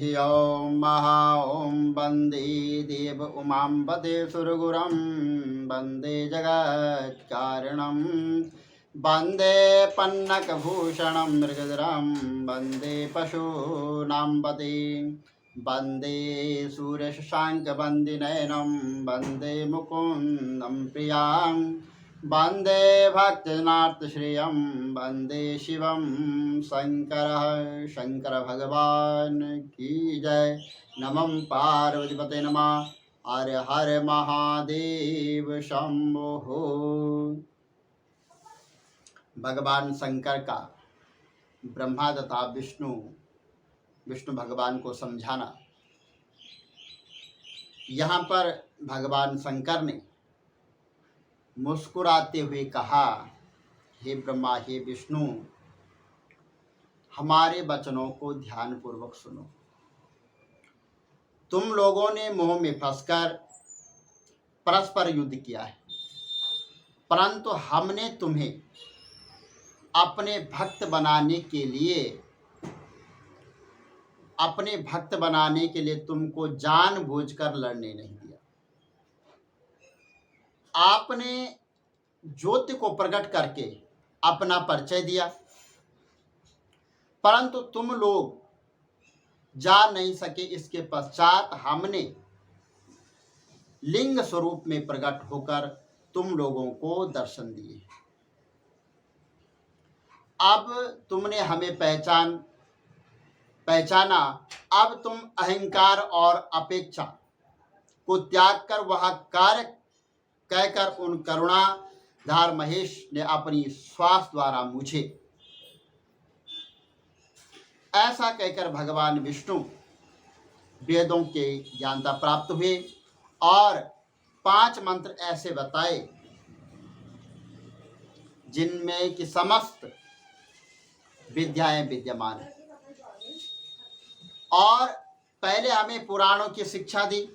ॐ महा ॐ वन्दे देव उमाम्बते सुरगुरं वन्दे जगत्कारणं वन्दे पन्नकभूषणं मृगधरं वन्दे पशूनां पतिं वन्दे सूर्यशशाङ्कवन्दिनयनं वन्दे मुकुन्दं प्रियां वन्दे भक्तजनार्दनश्रियं वन्दे शिवं शंकर भगवान की जय। नमः पार्वतीपते नमः। हर हर महादेव शंभो। भगवान शंकर का ब्रह्मा तथा विष्णु भगवान को समझाना। यहाँ पर भगवान शंकर ने मुस्कुराते हुए कहा, हे ब्रह्मा, हे विष्णु, हमारे वचनों को ध्यानपूर्वक सुनो। तुम लोगों ने मोह में फंसकर परस्पर युद्ध किया है, परंतु हमने तुम्हें अपने भक्त बनाने के लिए तुमको जानबूझकर लड़ने नहीं दिया। आपने ज्योति को प्रकट करके अपना परिचय दिया, परंतु तुम लोग जान नहीं सके। इसके पश्चात हमने लिंग स्वरूप में प्रकट होकर तुम लोगों को दर्शन दिए। अब तुमने हमें पहचाना। अब तुम अहंकार और अपेक्षा को त्याग कर वह कार्य कहकर उन करुणाधार महेश ने अपनी श्वास द्वारा मुझे, ऐसा कहकर भगवान विष्णु वेदों के ज्ञानता प्राप्त हुए और 5 मंत्र ऐसे बताए जिनमें कि समस्त विद्याएं विद्यमान है। और पहले हमें पुराणों की शिक्षा दी,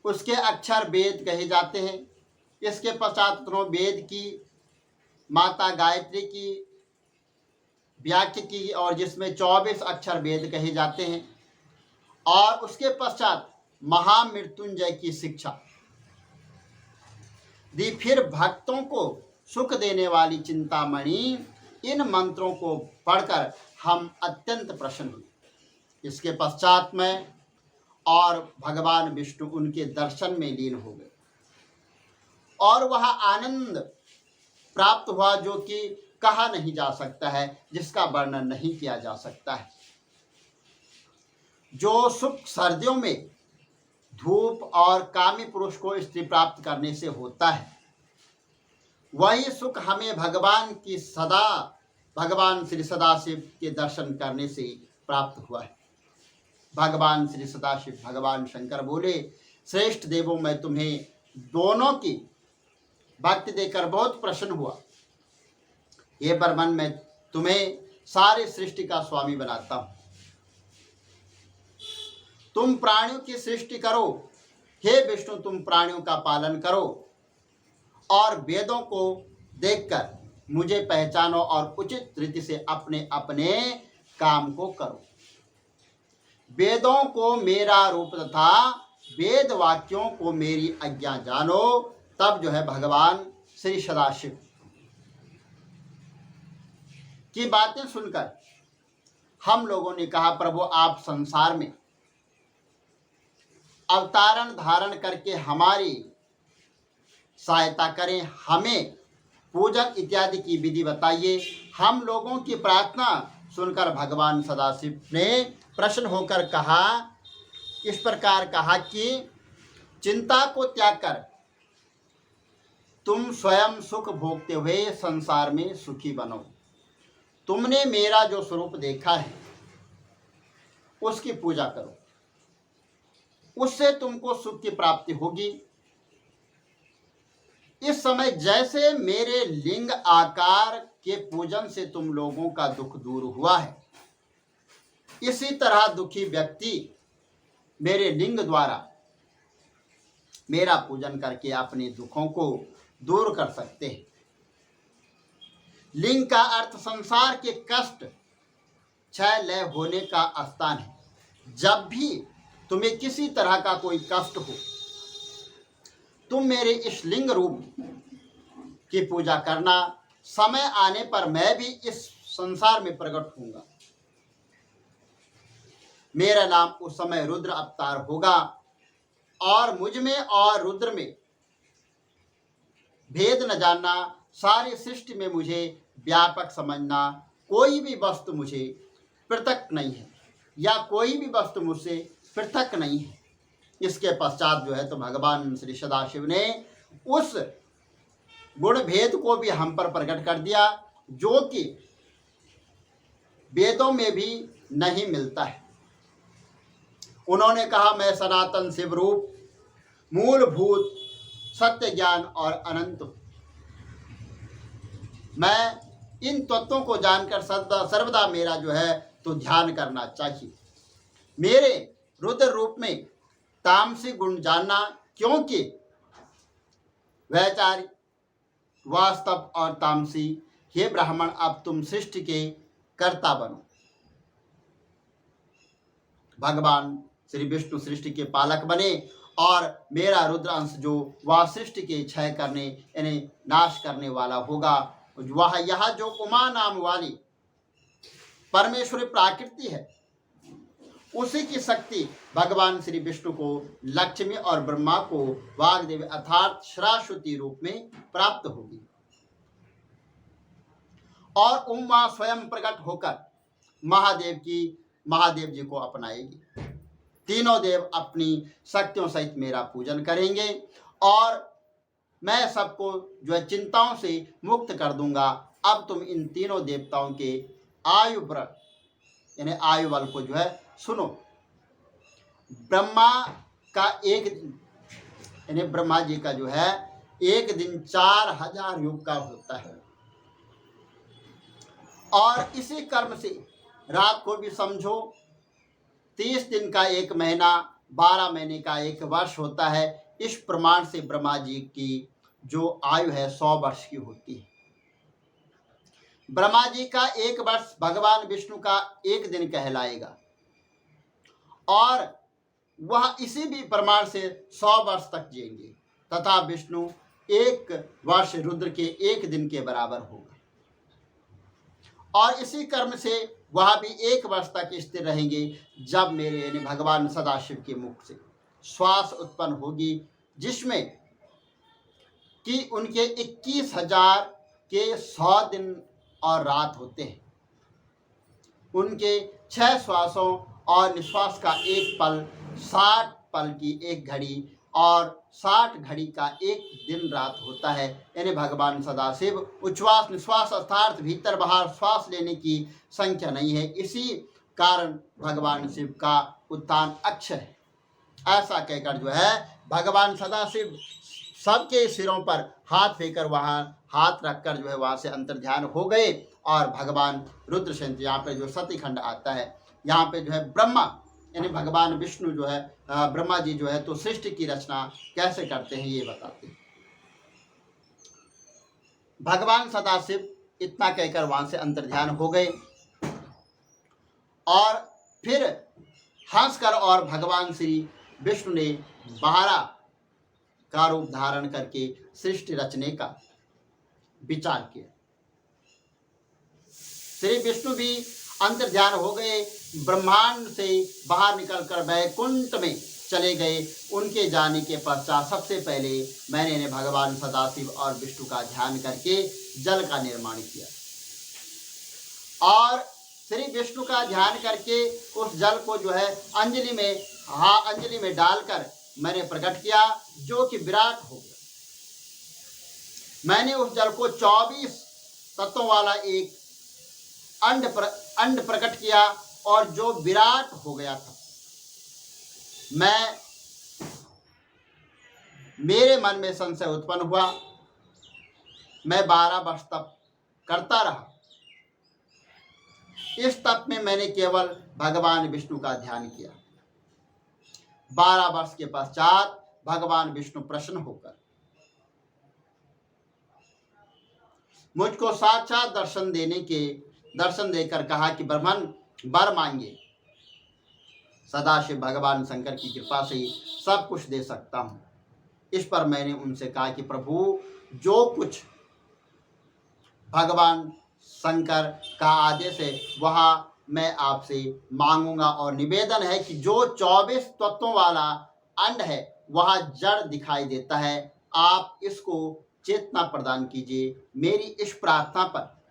उसके अक्षर वेद कहे जाते हैं। इसके पश्चात वेद की माता गायत्री की व्याख्या की, और जिसमें 24 अक्षर वेद कहे जाते हैं। और उसके पश्चात महामृत्युंजय की शिक्षा दी। फिर भक्तों को सुख देने वाली चिंतामणि, इन मंत्रों को पढ़कर हम अत्यंत प्रसन्न हुए। इसके पश्चात में और भगवान विष्णु उनके दर्शन में लीन हो गए और वह आनंद प्राप्त हुआ जो कि कहा नहीं जा सकता है, जिसका वर्णन नहीं किया जा सकता है। जो सुख सर्दियों में धूप और कामी पुरुष को स्त्री प्राप्त करने से होता है, वही सुख हमें भगवान श्री सदाशिव के दर्शन करने से प्राप्त हुआ है। भगवान श्री सदाशिव भगवान शंकर बोले, श्रेष्ठ देवों, मैं तुम्हें दोनों की भक्ति देकर बहुत प्रसन्न हुआ। ये ब्रह्मन, मैं तुम्हें सारे सृष्टि का स्वामी बनाता हूं। तुम प्राणियों की सृष्टि करो, हे विष्णु, तुम प्राणियों का पालन करो और वेदों को देखकर मुझे पहचानो और उचित रीति से अपने अपने काम को करो। वेदों को मेरा रूप तथा वेद वाक्यों को मेरी आज्ञा जानो। तब जो है भगवान श्री सदाशिव की बातें सुनकर हम लोगों ने कहा, प्रभु आप संसार में अवतारण धारण करके हमारी सहायता करें, हमें पूजन इत्यादि की विधि बताइए। हम लोगों की प्रार्थना सुनकर भगवान सदाशिव ने प्रसन्न होकर कहा, इस प्रकार कहा कि चिंता को त्याग कर तुम स्वयं सुख भोगते हुए संसार में सुखी बनो। तुमने मेरा जो स्वरूप देखा है उसकी पूजा करो, उससे तुमको सुख की प्राप्ति होगी। इस समय जैसे मेरे लिंग आकार के पूजन से तुम लोगों का दुख दूर हुआ है, इसी तरह दुखी व्यक्ति मेरे लिंग द्वारा मेरा पूजन करके अपने दुखों को दूर कर सकते हैं। लिंग का अर्थ संसार के कष्ट क्षय लय होने का स्थान है। जब भी तुम्हें किसी तरह का कोई कष्ट हो, तुम मेरे इस लिंग रूप की पूजा करना। समय आने पर मैं भी इस संसार में प्रकट होऊंगा। मेरा नाम उस समय रुद्र अवतार होगा और मुझ में और रुद्र में भेद न जानना, सारी सृष्टि में मुझे व्यापक समझना। कोई भी वस्तु मुझे पृथक नहीं है या कोई भी वस्तु मुझसे पृथक नहीं है। इसके पश्चात जो है तो भगवान श्री सदाशिव ने उस गुण भेद को भी हम पर प्रकट कर दिया, जो कि वेदों में भी नहीं मिलता है। उन्होंने कहा, मैं सनातन शिव रूप, मूलभूत, सत्य ज्ञान और अनंत हूं। मैं इन तत्वों को जानकर सर्वदा मेरा जो है तो ध्यान करना चाहिए। मेरे रुद्र रूप में तामसिक गुण जानना, क्योंकि वैचारिक, वास्तव और तामसी, हे ब्राह्मण, अब तुम सृष्टि के कर्ता बनो। भगवान श्री विष्णु सृष्टि के पालक बने और मेरा रुद्र अंश जो वह सृष्टि के क्षय करने यानी नाश करने वाला होगा, वह यह जो उमा नाम वाली परमेश्वरी प्राकृति है, उसी की शक्ति भगवान श्री विष्णु को लक्ष्मी और ब्रह्मा को वाग्देवी अर्थात सरस्वती रूप में प्राप्त होगी और उमा स्वयं प्रकट होकर महादेव जी को अपनाएगी। तीनों देव अपनी शक्तियों सहित मेरा पूजन करेंगे और मैं सबको जो है चिंताओं से मुक्त कर दूंगा। अब तुम इन तीनों देवताओं के आयु व्रत यानी आयु बल को जो है सुनो। ब्रह्मा का यानी ब्रह्मा जी का जो है एक दिन 4000 युग का होता है और इसी कर्म से रात को भी समझो 30 दिन का एक महीना, 12 महीने का एक वर्ष होता है। इस प्रमाण से ब्रह्मा जी की जो आयु है 100 वर्ष की होती है। ब्रह्मा जी का एक वर्ष भगवान विष्णु का एक दिन कहलाएगा और वह इसी भी प्रमाण से 100 वर्ष तक जिएंगे तथा विष्णु एक वर्ष रुद्र के एक दिन के बराबर होगा और इसी कर्म से वह भी एक वर्ष तक स्थिर रहेंगे। जब मेरे यानी भगवान सदाशिव के मुख से श्वास उत्पन्न होगी, जिसमें कि उनके 21,000 के 100 दिन और रात होते हैं। उनके 6 श्वासों और निश्वास का एक पल, 60 पल की एक घड़ी और 60 घड़ी का एक दिन रात होता है। यानी भगवान सदाशिव उच्छ्वास निश्वास अर्थात भीतर बाहर श्वास लेने की संख्या नहीं है। इसी कारण भगवान शिव का उत्थान अक्षय है। ऐसा कहकर जो है भगवान सदाशिव सबके सिरों पर हाथ फेंकर वहाँ हाथ रखकर जो है वहाँ से अंतर ध्यान हो गए और भगवान रुद्रसेन यहाँ पे जो सतीखंड आता है, यहाँ पे जो है ब्रह्मा यानी भगवान विष्णु जो है ब्रह्मा जी जो है तो सृष्टि की रचना कैसे करते हैं ये बताते हैं। भगवान सदाशिव इतना कहकर वहां से अंतर्ध्यान हो गए और फिर हंसकर और भगवान श्री विष्णु ने 12 का रूप धारण करके सृष्टि रचने का विचार किया। श्री विष्णु भी अंतर्ध्यान हो गए, ब्रह्मांड से बाहर निकलकर वैकुंठ में चले गए। उनके जाने के पश्चात सबसे पहले मैंने भगवान सदाशिव और विष्णु का ध्यान करके जल का निर्माण किया और श्री विष्णु का ध्यान करके उस जल को जो है अंजलि में डालकर मैंने प्रकट किया, जो कि विराट हो गया। मैंने उस जल को 24 तत्वों वाला एक अंड प्रकट किया और जो विराट हो गया था। मेरे मन में संशय उत्पन्न हुआ। मैं 12 वर्ष तप करता रहा। इस तप में मैंने केवल भगवान विष्णु का ध्यान किया। 12 वर्ष के पश्चात भगवान विष्णु प्रसन्न होकर मुझको साक्षात दर्शन देकर कहा कि ब्राह्मण, वर मांगे। सदाशिव भगवान शंकर की कृपा से ही सब कुछ दे सकता हूँ। इस पर मैंने उनसे कहा कि प्रभु, जो कुछ भगवान शंकर का आदेश है वह मैं आपसे मांगूंगा, और निवेदन है कि जो 24 तत्वों वाला अंड है वह जड़ दिखाई देता है, आप इसको चेतना प्रदान कीजिए। मेरी इस प्रार्थना पर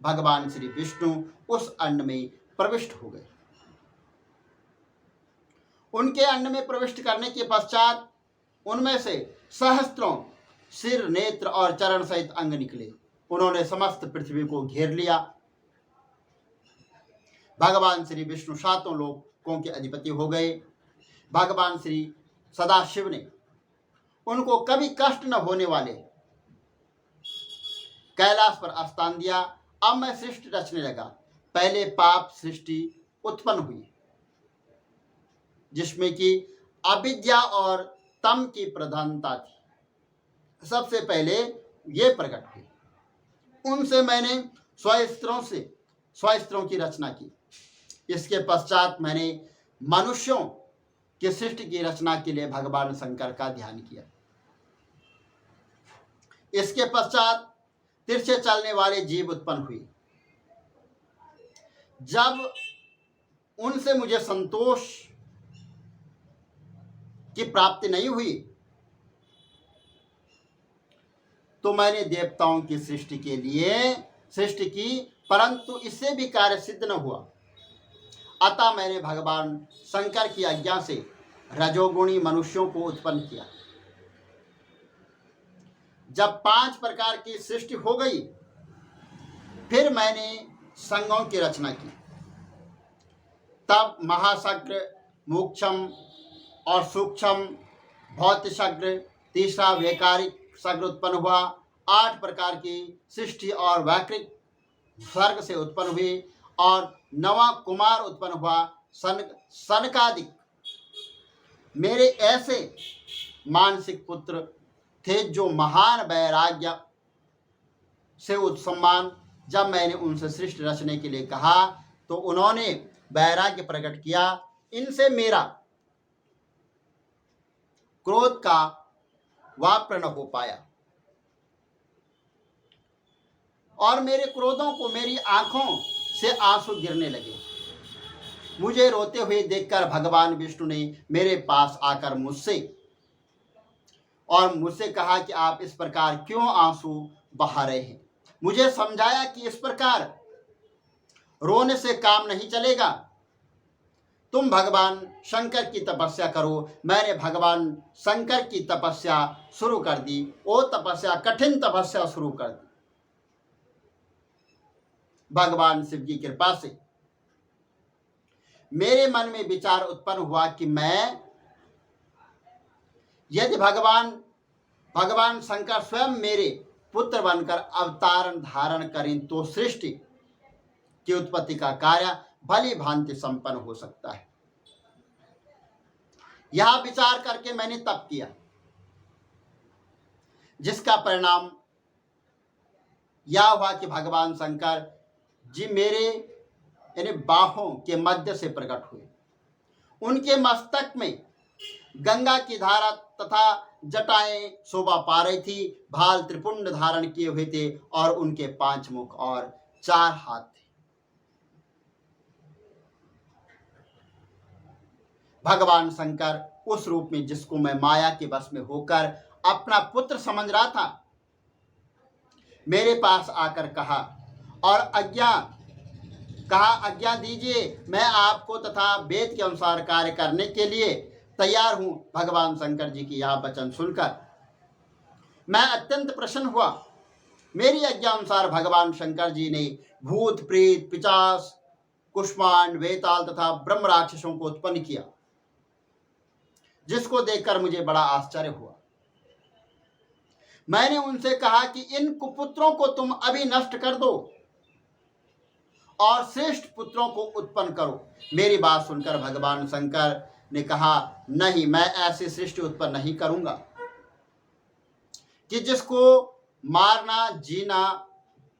भगवान श्री विष्णु उस अंड में प्रविष्ट हो गए। उनके अंड में प्रविष्ट करने के पश्चात उनमें से सहस्त्रों सिर, नेत्र और चरण सहित अंग निकले। उन्होंने समस्त पृथ्वी को घेर लिया। भगवान श्री विष्णु सातों लोकों के अधिपति हो गए। भगवान श्री सदाशिव ने उनको कभी कष्ट न होने वाले कैलाश पर स्थान दिया। अब मैं सृष्टि रचने लगा। पहले पाप सृष्टि उत्पन्न हुई, जिसमें कि अविद्या और तम की प्रधानता थी। सबसे पहले ये प्रकट हुई। उनसे मैंने स्वस्त्रों की रचना की। इसके पश्चात मैंने मनुष्यों की सृष्टि की रचना के लिए भगवान शंकर का ध्यान किया। इसके पश्चात तिरछे चलने वाले जीव उत्पन्न हुए। जब उनसे मुझे संतोष की प्राप्ति नहीं हुई तो मैंने देवताओं की सृष्टि के लिए सृष्टि की, परंतु इससे भी कार्य सिद्ध न हुआ। अतः मैंने भगवान शंकर की आज्ञा से रजोगुणी मनुष्यों को उत्पन्न किया। जब 5 प्रकार की सृष्टि हो गई, फिर मैंने संगों की रचना की। तब महासग्र, मोक्षम और सूक्ष्म भौतिसग्र, तीसरा वैकारिक सग्र उत्पन्न हुआ। 8 प्रकार की सृष्टि और वैकृत स्वर्ग से उत्पन्न हुई, और 9वां कुमार उत्पन्न हुआ, सनकादिक। मेरे ऐसे मानसिक पुत्र थे जो महान वैराग्य से उत्सम्मान। जब मैंने उनसे सृष्टि रचने के लिए कहा तो उन्होंने वैराग्य प्रकट किया। इनसे मेरा क्रोध का वाप्र न हो पाया, और मेरे क्रोधों को मेरी आंखों से आंसू गिरने लगे। मुझे रोते हुए देखकर भगवान विष्णु ने मेरे पास आकर मुझसे कहा कि आप इस प्रकार क्यों आंसू बहा रहे हैं। मुझे समझाया कि इस प्रकार रोने से काम नहीं चलेगा, तुम भगवान शंकर की तपस्या करो। मैंने भगवान शंकर की तपस्या शुरू कर दी। वो तपस्या, कठिन तपस्या शुरू कर दी। भगवान शिव की कृपा से मेरे मन में विचार उत्पन्न हुआ कि यदि भगवान शंकर स्वयं मेरे पुत्र बनकर अवतारण धारण करें तो सृष्टि की उत्पत्ति का कार्य भली भांति संपन्न हो सकता है। यह विचार करके मैंने तप किया, जिसका परिणाम यह हुआ कि भगवान शंकर जी मेरे यानी बाहों के मध्य से प्रकट हुए। उनके मस्तक में गंगा की धारा तथा जटाएं शोभा पा रही थी। भाल त्रिपुंड धारण किए हुए थे और उनके 5 मुख और 4 हाथ थे। भगवान शंकर उस रूप में जिसको मैं माया के वश में होकर अपना पुत्र समझ रहा था, मेरे पास आकर कहा आज्ञा दीजिए, मैं आपको तथा वेद के अनुसार कार्य करने के लिए तैयार हूं। भगवान शंकर जी की यह वचन सुनकर मैं अत्यंत प्रसन्न हुआ। मेरी आज्ञा अनुसार भगवान शंकर जी ने भूत, प्रेत, पिशाच, कुष्मांड, वेताल तथा ब्रह्म राक्षसों को उत्पन्न किया, जिसको देखकर मुझे बड़ा आश्चर्य हुआ। मैंने उनसे कहा कि इन कुपुत्रों को तुम अभी नष्ट कर दो और श्रेष्ठ पुत्रों को उत्पन्न करो। मेरी बात सुनकर भगवान शंकर ने कहा, नहीं, मैं ऐसी सृष्टि उत्पन्न नहीं करूंगा कि जिसको मारना, जीना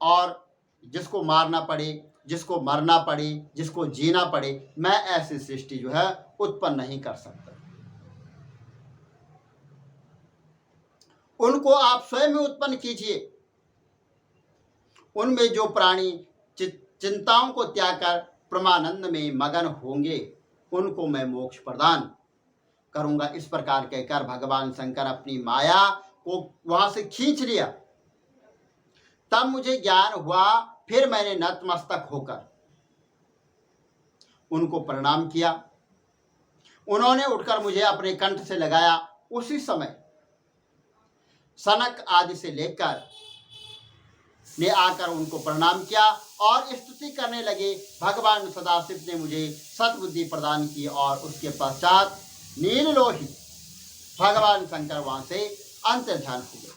और जिसको मारना पड़े जिसको मरना पड़े, जिसको जीना पड़े, मैं ऐसी सृष्टि जो है उत्पन्न नहीं कर सकता। उनको आप स्वयं में उत्पन्न कीजिए। उनमें जो प्राणी चिंताओं को त्याग कर परमानंद में मगन होंगे, उनको मैं मोक्ष प्रदान करूंगा। इस प्रकार कहकर भगवान शंकर अपनी माया को वहां से खींच लिया। तब मुझे ज्ञान हुआ। फिर मैंने नतमस्तक होकर उनको प्रणाम किया। उन्होंने उठकर मुझे अपने कंठ से लगाया। उसी समय सनक आदि से लेकर ने आकर उनको प्रणाम किया और स्तुति करने लगे। भगवान सदाशिव ने मुझे सद्बुद्धि प्रदान की और उसके पश्चात नीललोहित भगवान शंकर वहां से अंतर्ध्यान हो गए।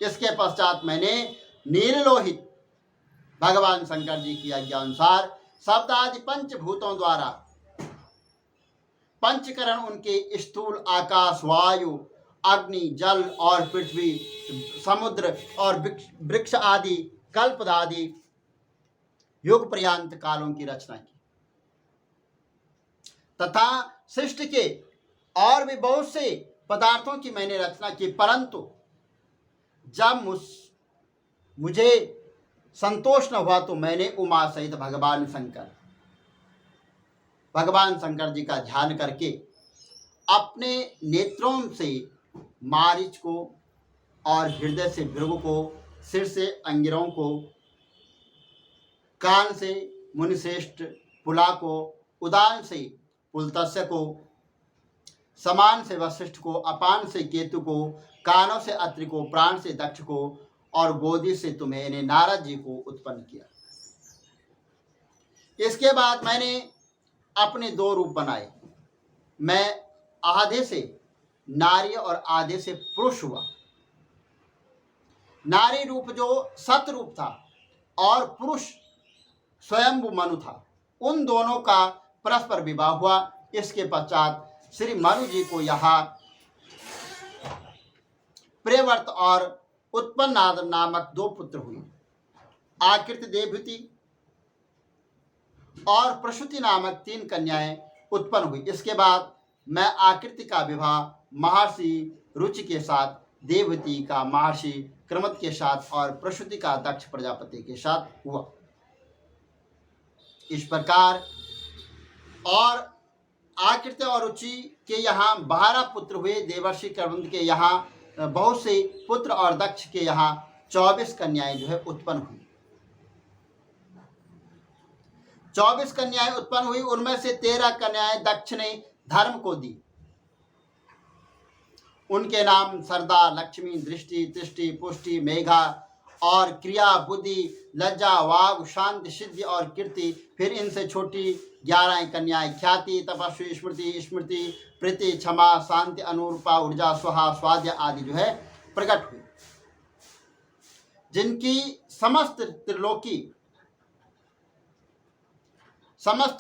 इसके पश्चात मैंने नीललोहित भगवान शंकर जी की आज्ञा अनुसार शब्द आदि पंचभूतों द्वारा पंचकरण उनके स्थूल आकाश, वायु, अग्नि, जल और पृथ्वी, समुद्र और वृक्ष आदि कल्प आदि युग पर्यंत कालों की रचना की तथा सृष्टि के और भी बहुत से पदार्थों की मैंने रचना की। परंतु जब मुझे संतोष न हुआ तो मैंने उमा सहित भगवान शंकर जी का ध्यान करके अपने नेत्रों से मारीच को और हृदय से भृगु को, सिर से अंगिरों को, कान से मुनिश्रेष्ठ पुला को, उदान से पुलतस्य को, समान से वशिष्ठ को, अपान से केतु को, कानों से अत्रि को, प्राण से दक्ष को और गोदी से तुम्हें नारद जी को उत्पन्न किया। इसके बाद मैंने अपने दो रूप बनाए। मैं आधे से नारी और आधे से पुरुष हुआ। नारी रूप जो सत रूप था और पुरुष स्वयंभू मनु था, उन दोनों का परस्पर विवाह हुआ। इसके पश्चात श्री मनु जी को यहाँ प्रियव्रत और उत्पन्नाद नामक दो पुत्र हुए। आकृति देवहूति और प्रसूति नामक 3 कन्याएं उत्पन्न हुई। इसके बाद मैं आकृति का विवाह महर्षि रुचि के साथ, देवहूति का महर्षि क्रमत के साथ और प्रसूति का दक्ष प्रजापति के साथ हुआ। इस प्रकार और आकृति और रुचि के यहाँ 12 पुत्र हुए। देवर्षि क्रमत के यहाँ बहुत से पुत्र और दक्ष के यहाँ 24 कन्याएं जो है उत्पन्न हुई। 24 कन्याएं उत्पन्न हुई। उनमें से 13 कन्याएं दक्ष ने धर्म को दी। उनके नाम सरदा, लक्ष्मी, दृष्टि, तृष्टि, पुष्टि, मेघा और क्रिया, बुद्धि, लज्जा, वाग, शांति, सिद्धि और कीर्ति। फिर इनसे छोटी 11 कन्याएं ख्याति, तपस्वी, स्मृति, स्मृति, प्रीति, क्षमा, शांति, अनुरूपा, ऊर्जा, स्वाहा, स्वाध्य आदि जो है प्रकट हुई, जिनकी समस्त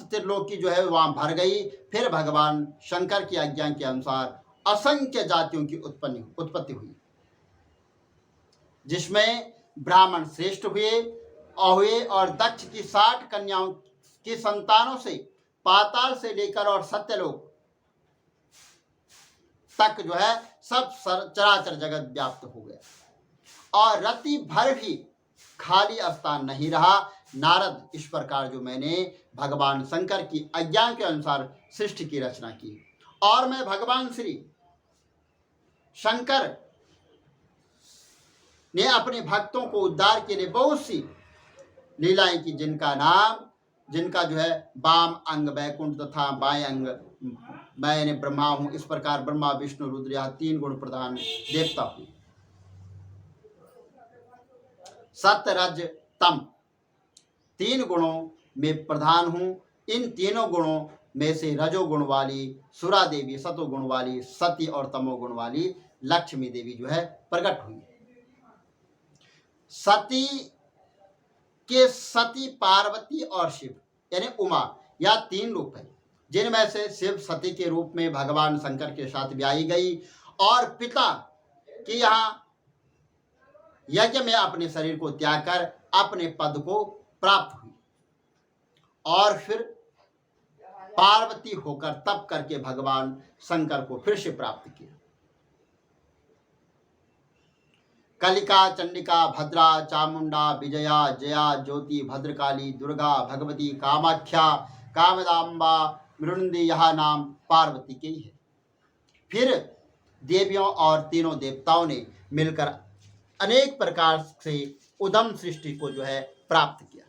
त्रिलोकी जो है वहां भर गई। फिर भगवान शंकर की आज्ञा के अनुसार असंख्य जातियों की उत्पत्ति हुई, जिसमें ब्राह्मण श्रेष्ठ हुए और दक्ष की 60 कन्याओं की संतानों से पाताल से लेकर और सत्यलोक तक जो है सब चराचर जगत व्याप्त हो गया और रति भर भी खाली स्थान नहीं रहा। नारद, इस प्रकार जो मैंने भगवान शंकर की आज्ञा के अनुसार सृष्टि की रचना की और मैं भगवान श्री शंकर ने अपने भक्तों को उद्धार के लिए बहुत सी लीलाएं की, जिनका जो है वाम अंग वैकुंठ तथा बाएं अंग मैंने ब्रह्मा हूं। इस प्रकार ब्रह्मा, विष्णु, रुद्र यह 3 गुण प्रधान देवता हुए। सत्य, रज, तम 3 गुणों में प्रधान हूं। इन तीनों गुणों में से रजोगुण वाली सुरा देवी, सतोगुण वाली सती और तमोगुण वाली लक्ष्मी देवी जो है प्रकट हुई। सती पार्वती और शिव यानी उमा, यह 3 रूप है, जिनमें से शिव सती के रूप में भगवान शंकर के साथ ब्याही गई और पिता के यहाँ यज्ञ में अपने शरीर को त्याग कर अपने पद को प्राप्त हुई। और फिर पार्वती होकर तप करके भगवान शंकर को फिर से प्राप्त किया। कलिका, चंडिका, भद्रा, चामुंडा, विजया, जया, ज्योति, भद्रकाली, दुर्गा, भगवती, कामाख्या, कामदाम्बा, मृण्मयी, यह नाम पार्वती के ही है। फिर देवियों और तीनों देवताओं ने मिलकर अनेक प्रकार से उदम सृष्टि को जो है प्राप्त किया।